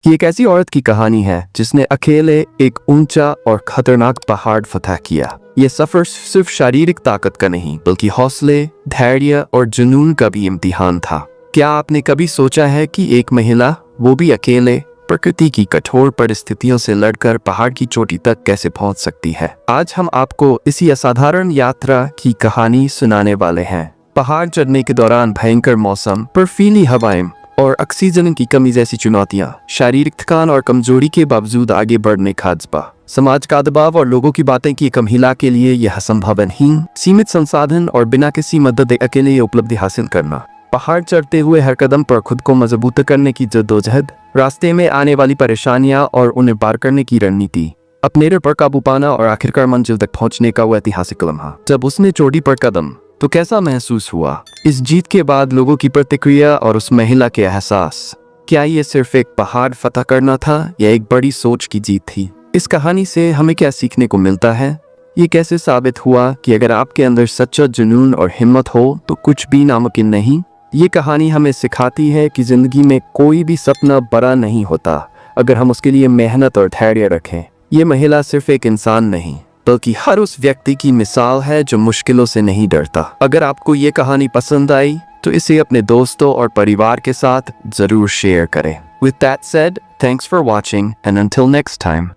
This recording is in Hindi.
ये एक ऐसी औरत की कहानी है जिसने अकेले एक ऊंचा और खतरनाक पहाड़ फतह किया। ये सफर सिर्फ शारीरिक ताकत का नहीं बल्कि हौसले, धैर्य और जुनून का भी इम्तिहान था। क्या आपने कभी सोचा है कि एक महिला, वो भी अकेले, प्रकृति की कठोर परिस्थितियों से लड़कर पहाड़ की चोटी तक कैसे पहुंच सकती है? आज हम आपको इसी असाधारण यात्रा की कहानी सुनाने वाले हैं। पहाड़ चढ़ने के दौरान भयंकर मौसम, बर्फीली हवाएं और ऑक्सीजन की कमी जैसी चुनौतियां, शारीरिक थकान और कमजोरी के बावजूद आगे बढ़ने का जज्बा, समाज का दबाव और लोगों की बातें की एक महिला के लिए यह असंभव नहीं। सीमित संसाधन और बिना किसी मदद के अकेले ये उपलब्धि हासिल करना, पहाड़ चढ़ते हुए हर कदम पर खुद को मजबूत करने की जद्दोजहद, रास्ते में आने वाली परेशानियां और उन्हें पार करने की रणनीति, अपने डर पर काबू पाना और आखिरकार मंजिल तक पहुंचने का वो ऐतिहासिक लम्हा। जब उसने चोटी पर कदम तो कैसा महसूस हुआ? इस जीत के बाद लोगों की प्रतिक्रिया और उस महिला के एहसास, क्या ये सिर्फ एक पहाड़ फतह करना था या एक बड़ी सोच की जीत थी? इस कहानी से हमें क्या सीखने को मिलता है? ये कैसे साबित हुआ कि अगर आपके अंदर सच्चा जुनून और हिम्मत हो तो कुछ भी नामुमकिन नहीं? ये कहानी हमें सिखाती है कि जिंदगी में कोई भी सपना बड़ा नहीं होता अगर हम उसके लिए मेहनत और धैर्य रखें। ये महिला सिर्फ एक इंसान नहीं बल्कि हर उस व्यक्ति की मिसाल है जो मुश्किलों से नहीं डरता। अगर आपको ये कहानी पसंद आई तो इसे अपने दोस्तों और परिवार के साथ जरूर शेयर करें। With that said, thanks for watching and until next time.